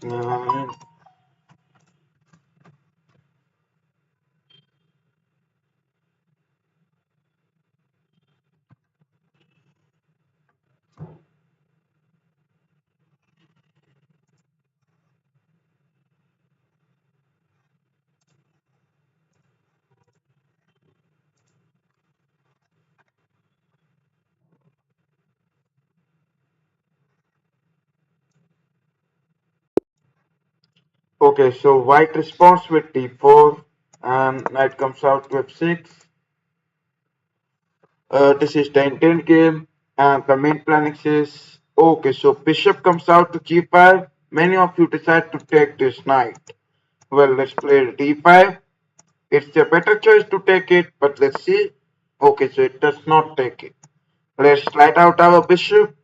h9. Okay, so white responds with d4 and knight comes out to f6. This is the intent game and the main planning says, okay, so bishop comes out to g5. Many of you decide to take this knight. Well, let's play d5. It's a better choice to take it, but let's see. Okay, so it does not take it. Let's slide out our bishop,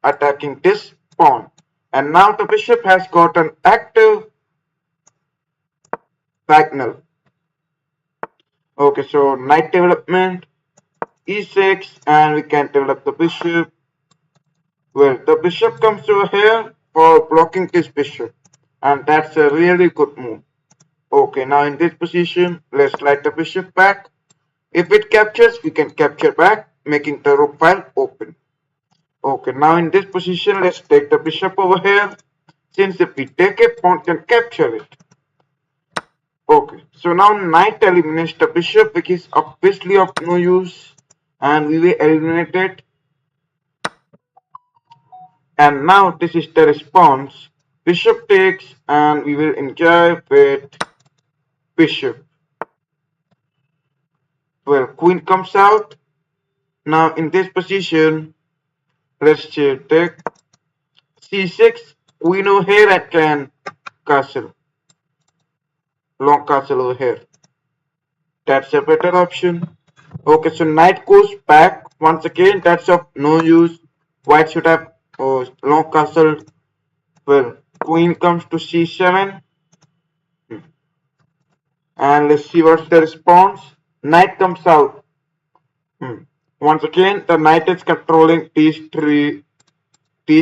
attacking this pawn. And now the bishop has got an active diagonal. Okay, so knight development, e6, and we can develop the bishop. Well, the bishop comes over here for blocking this bishop, and that's a really good move. Okay, now in this position, let's slide the bishop back. If it captures, we can capture back, making the rook file open. Okay, now in this position, let's take the bishop over here. Since if we take it, pawn can capture it. Okay, so now knight eliminates the bishop, which is obviously of no use, and we will eliminate it. And now this is the response. Bishop takes, and we will enjoy with bishop. Well, queen comes out. Now in this position, let's take c6, queen over here and can castle. Long castle over here. That's a better option. Okay, so knight goes back. Once again, that's of no use. White should have long castle. Well, queen comes to c7. And let's see what's the response. Knight comes out. Once again, the knight is controlling these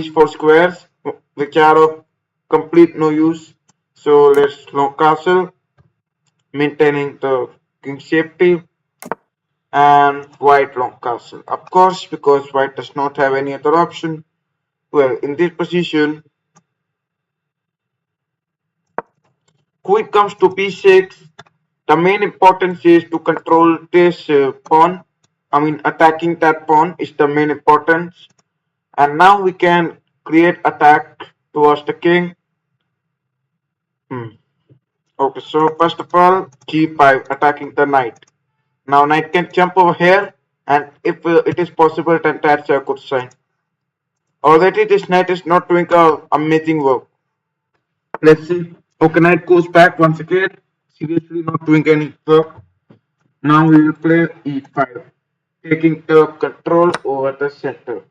four squares, which are of complete no use. So let's long castle, maintaining the king safety, and white long castle. Of course, because white does not have any other option. Well, in this position, queen comes to b6. The main importance is to control this pawn. I mean, attacking that pawn is the main importance. And now we can create attack towards the king. Okay, so first of all, g5, attacking the knight. Now knight can jump over here, and if it is possible, then that's a good sign. Already this knight is not doing amazing work. Let's see. Okay, knight goes back once again. Seriously not doing any work. Now we will play e5, taking the control over the center.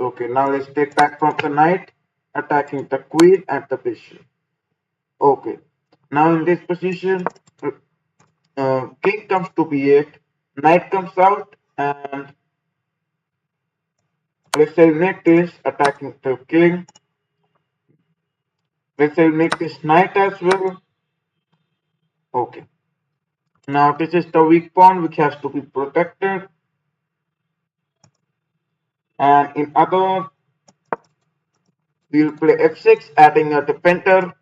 Okay, now let's take back from the knight, attacking the queen and the bishop. Okay, now in this position, king comes to b8, knight comes out, and let's eliminate this, attacking the king. Let's eliminate this knight as well. Okay, now this is the weak pawn which has to be protected. And in other, we'll play f6, adding a defender.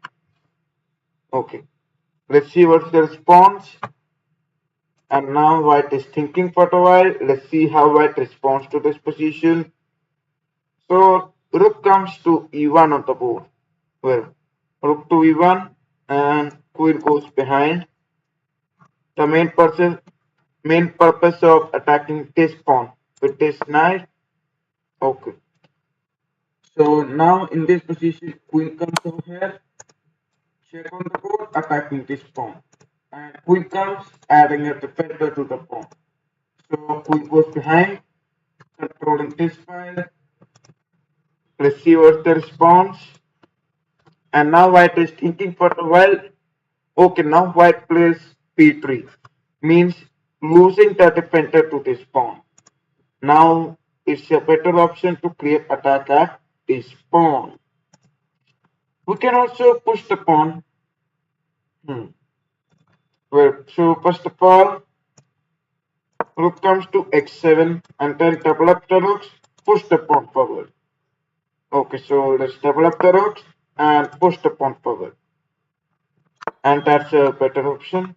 Okay, let's see what's the response. And now white is thinking for a while. Let's see how white responds to this position. So rook comes to e1 on the board. Well, rook to e1 and queen goes behind. The main purpose of attacking this pawn with this knight. Okay. So now in this position, queen comes over here. Check on the board, attacking this pawn. And queen comes, adding a defender to the pawn. So queen goes behind, controlling this file. Let's see what's the response. And now white is thinking for a while. Okay, now white plays b3. Means losing the defender to this pawn. Now it's a better option to create attack at this pawn. We can also push the pawn. Well, so first of all, rook comes to x7 and then double up the rooks, push the pawn forward. Okay, so let's double up the rooks and push the pawn forward. And that's a better option.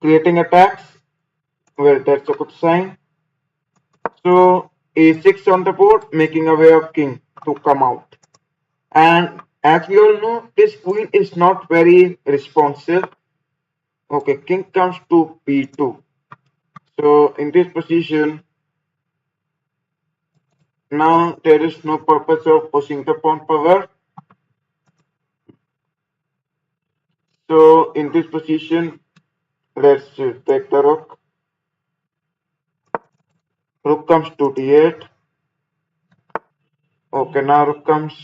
Creating attacks, well, that's a good sign. So a6 on the board, making a way of king to come out. And as we all know, this queen is not very responsive. Okay, king comes to b2. So in this position, now there is no purpose of pushing the pawn forward. So in this position, let's take the rook. Rook comes to d8. Okay, now rook comes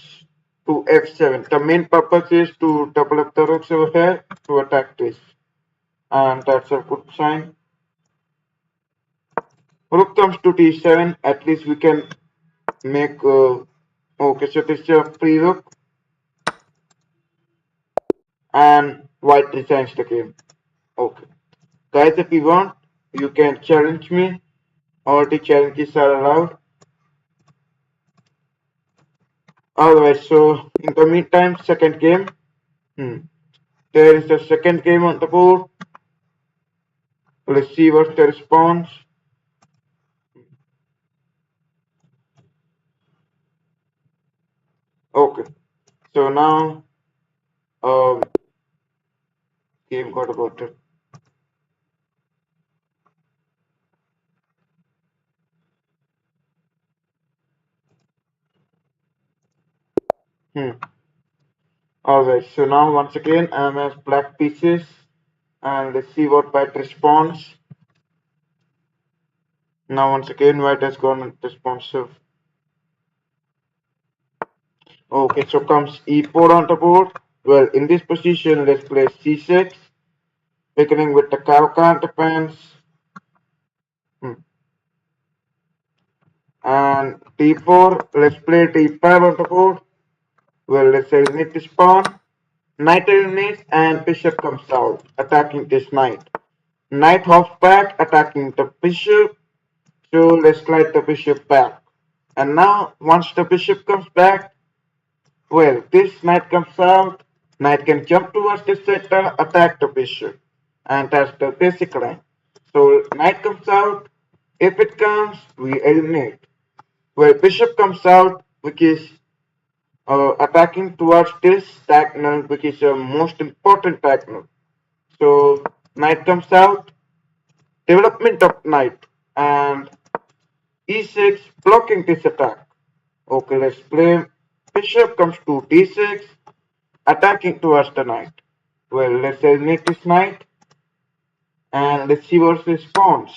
to f7. The main purpose is to double up the rooks over here to attack this. And that's a good sign. Rook comes to d7. At least we can make... okay, so this is a free rook. And white resigns the game. Okay. Guys, if you want, you can challenge me. All the challenges are allowed. Alright, so in the meantime, second game. There is the second game on the board. Let's see what's the response. Okay, so now game got aborted. Alright, so now once again I'm as black pieces and let's see what white responds. Now once again white has gone responsive. Okay, so comes e4 on the board. Well, in this position, let's play c6, beginning with the cow defense. And d4, let's play d5 on the board. Well, let's eliminate this pawn. Knight eliminates and bishop comes out, attacking this knight. Knight hops back, attacking the bishop. So let's slide the bishop back. And now, once the bishop comes back, well, this knight comes out. Knight can jump towards the center, attack the bishop. And that's the basic line. So knight comes out. If it comes, we eliminate. Well, bishop comes out, which is attacking towards this diagonal, which is the most important diagonal. So knight comes out, development of knight, and e6 blocking this attack. Okay, let's play. Bishop comes to d6, attacking towards the knight. Well, let's eliminate this knight, and let's see what's the response.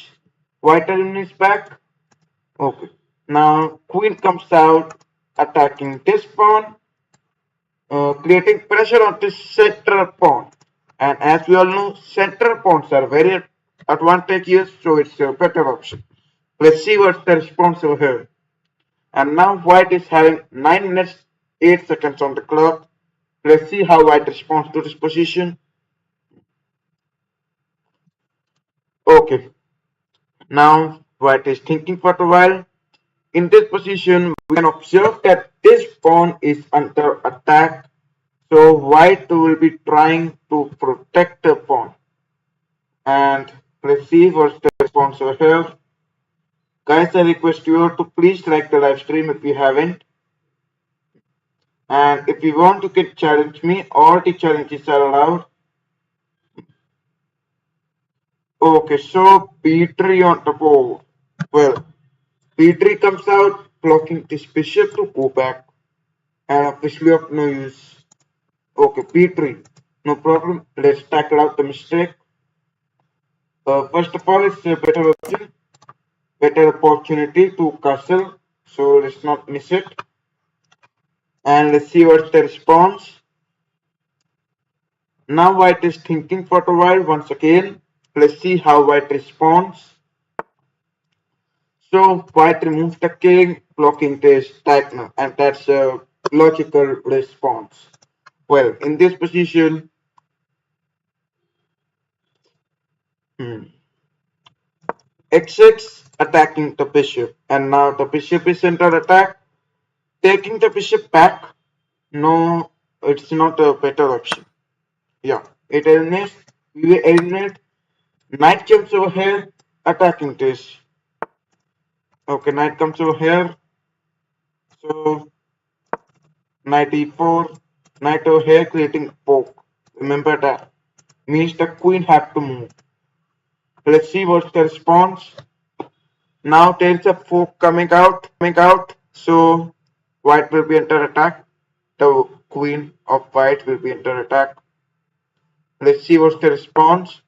White eliminates back. Okay, now queen comes out, attacking this pawn, creating pressure on this central pawn. And as we all know, central pawns are very advantageous, so it's a better option. Let's see what's the response over here. And now white is having 9 minutes 8 seconds on the clock. Let's see how white responds to this position. Okay, now white is thinking for a while. In this position, we can observe that this pawn is under attack. So white will be trying to protect the pawn. And let's see what's the response over here. Guys, I request you to please like the live stream if you haven't. And if you want, you can challenge me. All the challenges are allowed. Okay, so b3 on the board. Well, b3 comes out, blocking this bishop to go back. And officially of no use. Okay, b3. No problem. Let's tackle out the mistake. First of all, it's a better option. Better opportunity to castle. So let's not miss it. And let's see what's the response. Now white is thinking for a while once again. Let's see how white responds. So white removes the king, blocking this diagonal, and that's a logical response. Well, in this position, h6 attacking the bishop, and now the bishop is under attack. Taking the bishop back, no, it's not a better option. Yeah, it eliminates, we will eliminate. Knight jumps over here, attacking this. Okay, knight comes over here. So knight e4, knight over here creating poke. Remember that. Means the queen have to move. Let's see what's the response. Now there is a fork coming out. So white will be under attack. The queen of white will be under attack. Let's see what's the response.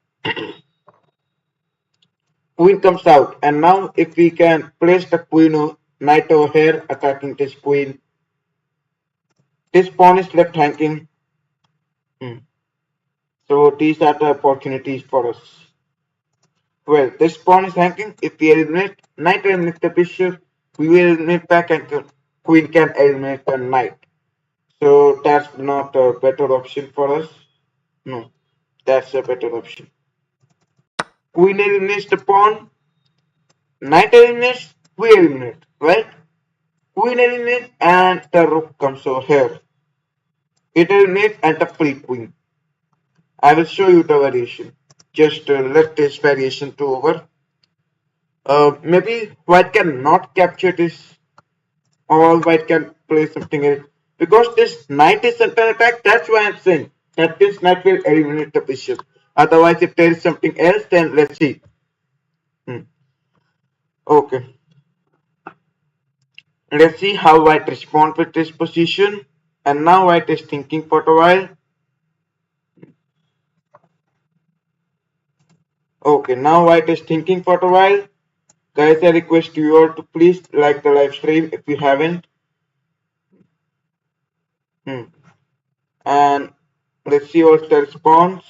Queen comes out, and now if we can place the queen or knight over here attacking this queen, this pawn is left hanging. So these are the opportunities for us. Well, this pawn is hanging. If we eliminate knight eliminate the bishop, we will eliminate back and the queen can eliminate the knight. So that's not a better option for us. No, that's a better option. Queen eliminates the pawn, knight eliminates, we eliminate, right? Queen eliminates and the rook comes over here. It eliminates and the free queen. I will show you the variation. Just let this variation to over. Maybe white cannot capture this, or white can play something else. Because this knight is under attack, that's why I'm saying that this knight will eliminate the bishop. Otherwise, if there is something else, then let's see. Okay. Let's see how white responds with this position. And now white is thinking for a while. Okay, now white is thinking for a while. Guys, I request you all to please like the live stream if you haven't. And let's see what's the response.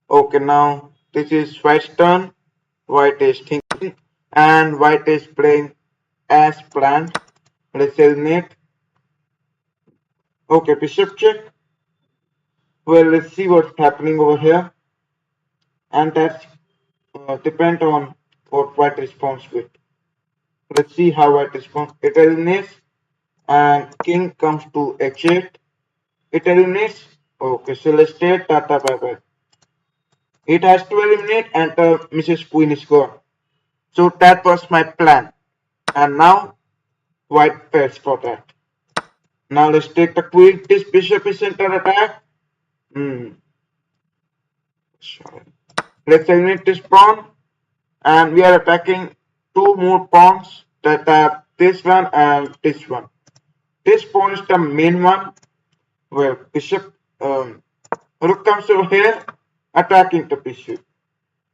Okay, now this is white's turn. White is thinking and white is playing as planned. Let's eliminate. Okay, bishop check. Well, let's see what's happening over here. And that's depend on what white responds with. Let's see how white responds. It eliminates and king comes to h8. It eliminates. Okay, so let's take tata bye bye. It has to eliminate and Mrs. Queen is gone. So that was my plan. And now white fails for that. Now let's take the queen. This bishop is under attack. Sorry. Let's eliminate this pawn. And we are attacking two more pawns that are this one and this one. This pawn is the main one. Well, bishop rook comes over here attacking the bishop.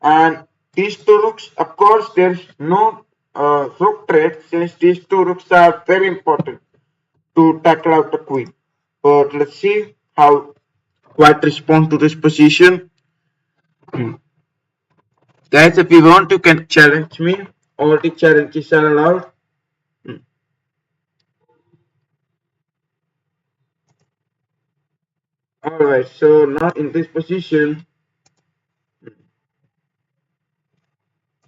And these two rooks, of course, there's no rook trade since these two rooks are very important to tackle out the queen. But let's see how white responds to this position. Guys, if you want, you can challenge me. All the challenges are allowed. Alright, so now in this position,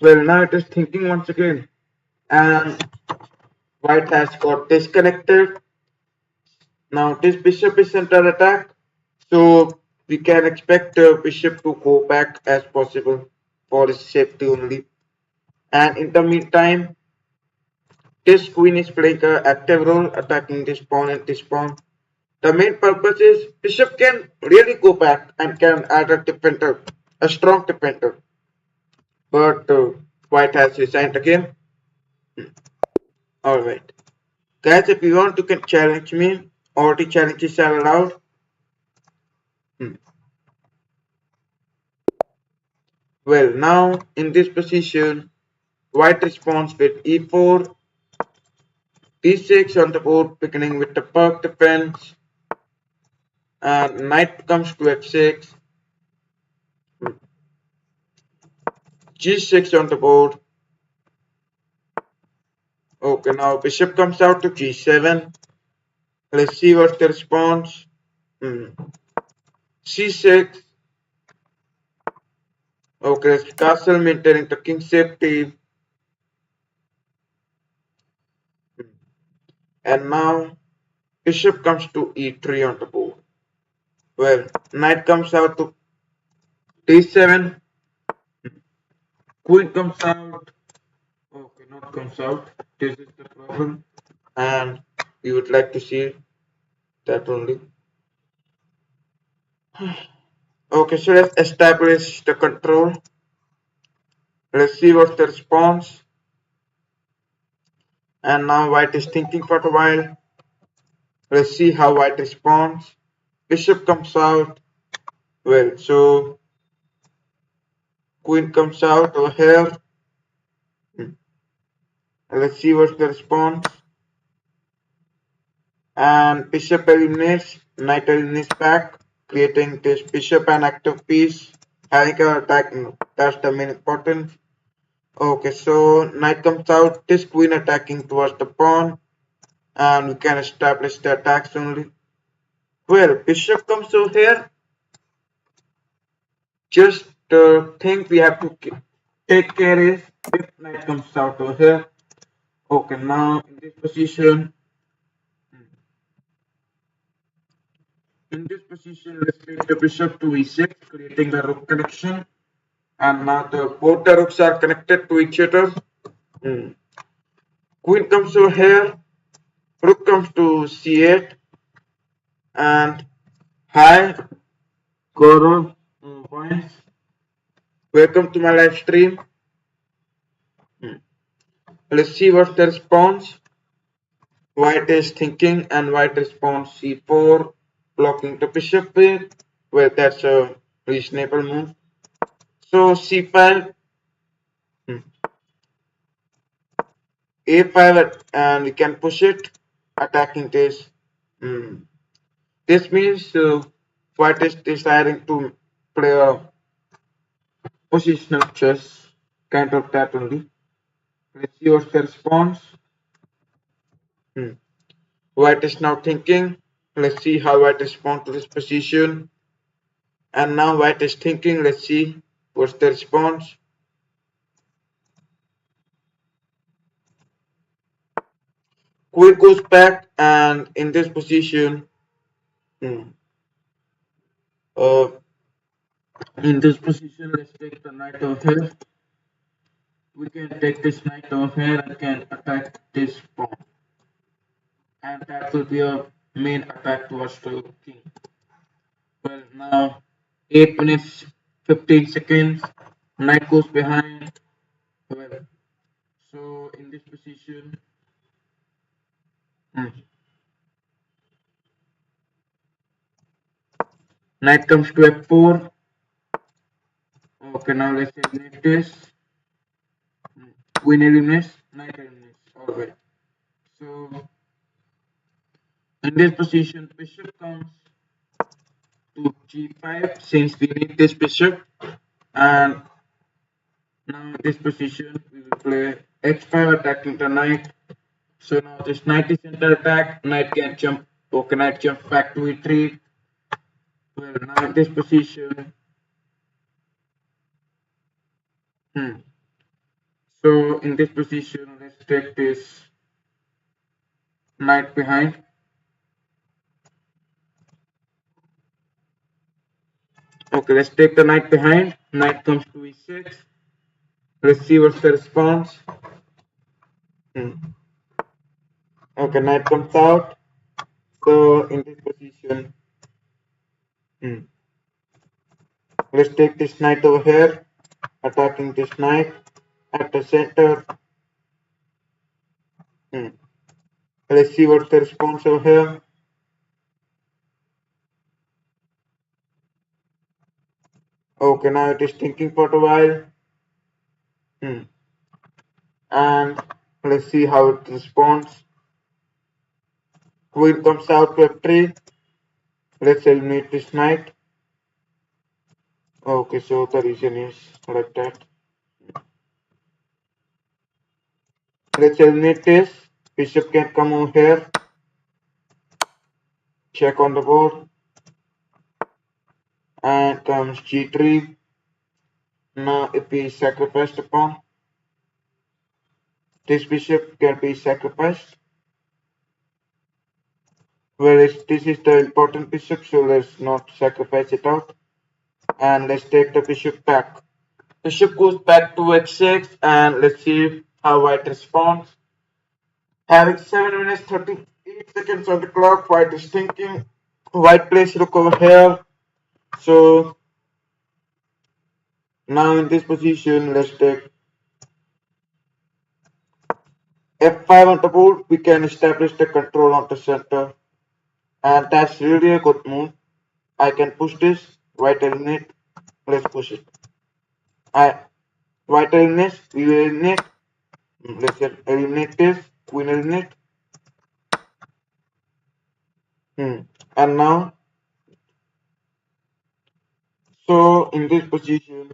well, now it is thinking once again. And white has got disconnected. Now this bishop is under attack. So we can expect the bishop to go back as possible for his safety only. And in the meantime, this queen is playing an active role attacking this pawn and this pawn. The main purpose is bishop can really go back and can add a defender, a strong defender. But white has resigned again. Alright. Guys, if you want, you can challenge me. All the challenges are allowed. Well, now in this position, white responds with e4, d6 on the board, beginning with the pug defense, and knight comes to f6, g6 on the board, Okay, now bishop comes out to g7. Let's see what's the response. C6. Okay, it's castle maintaining the king safety. And now bishop comes to e3 on the board. Well, knight comes out to d7. Queen comes out. Okay, not comes out. This is the problem. And we would like to see that only. Okay, so let's establish the control. Let's see what's the response. And now white is thinking for a while. Let's see how white responds. Bishop comes out. Well, so queen comes out over here. Let's see what's the response. And bishop eliminates, knight eliminates back, creating this bishop and active piece, having an attack. That's the main important. Okay, so knight comes out, this queen attacking towards the pawn, and we can establish the attacks only. Well, bishop comes over here. Just the thing we have to take care is if knight comes out over here. Okay, now in this position, let's take the bishop to e6, creating the rook connection. And now both the rooks are connected to each other. Queen comes over here, rook comes to c8, and hi, Gaurav points. Welcome to my live stream. Let's see what's the response. White is thinking, and white responds c4, blocking the bishop with. Well, that's a reasonable move. So c5, a5, and we can push it, attacking this. This means white is deciding to play a positional chess, kind of that only. Let's see what's the response. White is now thinking. Let's see how white responds to this position. And now white is thinking. Let's see what's the response. Queen goes back, and in this position, let's take the knight over here. We can take this knight over here and can attack this pawn. And that will be a main attack towards the king. Well, now 8 minutes 15 seconds, knight goes behind. Well, so in this position, knight comes to f4. Okay, now let's eliminate this. Queen eliminates, knight eliminates. Alright. So in this position, bishop comes to g5 since we need this bishop. And now in this position, we will play h5 attacking the knight. So now this knight is under attack, knight can jump. Okay, knight jumps back to e3. Well, now in this position, so in this position, let's take this knight behind. Okay, let's take the knight behind. Knight comes to e6. Let's see what's the response. Okay, knight comes out. So in this position, let's take this knight over here, attacking this knight at the center. Let's see what's the response over here. Okay, now it is thinking for a while. And let's see how it responds. Queen comes out to f3. Let's eliminate this knight. Okay, so the reason is like that. let's eliminate this. Bishop can come over here. Check on the board. And comes g3. Now if we sacrifice the pawn, this bishop can be sacrificed. Whereas this is the important bishop, so let's not sacrifice it out. And let's take the bishop back. Bishop goes back to h6 and let's see how white responds. Having 7 minutes 38 seconds on the clock, white is thinking. White plays rook over here. So now in this position, let's take f5 on the board. We can establish the control on the center. And that's really a good move. I can push this, white eliminate. Let's push it. White eliminates, we will eliminate. Let's eliminate this, queen eliminate. And now, so in this position,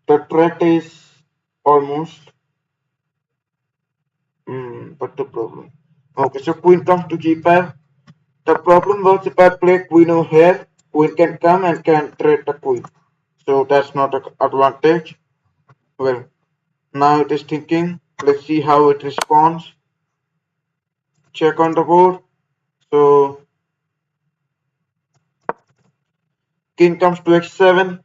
the threat is almost, but the problem. Okay, so queen comes to g5. The problem was if I play queen over here, queen can come and can trade the queen. So that's not an advantage. Well, now it is thinking. Let's see how it responds. Check on the board. So king comes to h7.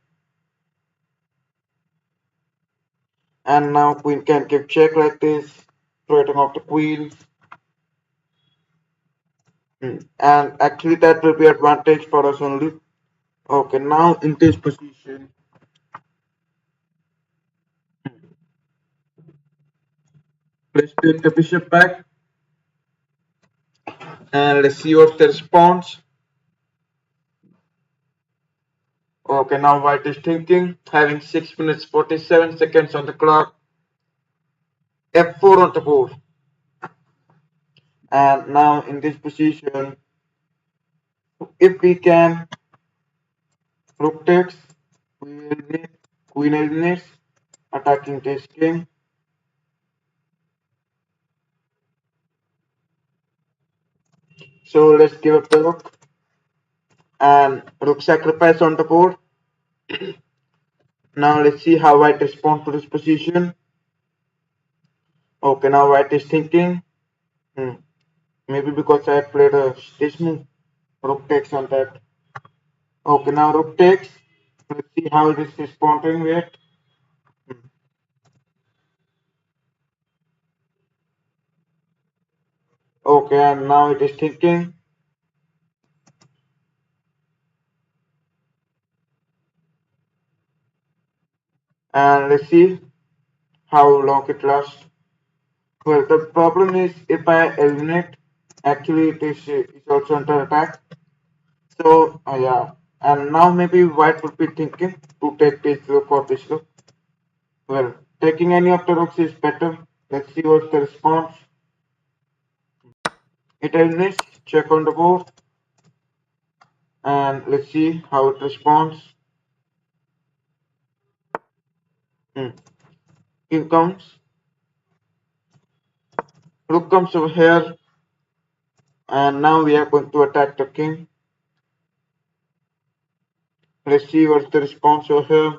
And now queen can give check like this, trading off the queen. And actually that will be advantage for us only. Okay, now in this position, let's take the bishop back. And let's see what the response. Okay, now white is thinking, having 6 minutes 47 seconds on the clock. f4 on the board. And now in this position, if we can, rook takes, queen eliminates, attacking this king. So let's give up the rook. And rook sacrifice on the board. Now let's see how white responds to this position. Okay, now white is thinking. Maybe because I played this move. Rook takes on that. Okay, now rook takes. Let's see how it is responding with. Okay, and now it is thinking. And let's see how long it lasts. Well, the problem is if I eliminate, actually it is also under attack. So yeah, and now maybe white would be thinking to take this rook or this rook. Well, taking any of the rooks is better. Let's see what's the response. It eliminates, check on the board, and let's see how it responds. King comes, rook comes over here, and now we are going to attack the king. Let's see what's the response over here.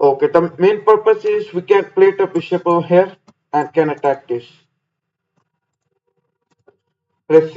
Okay, the main purpose is we can play the bishop over here and can attack this. Let's see.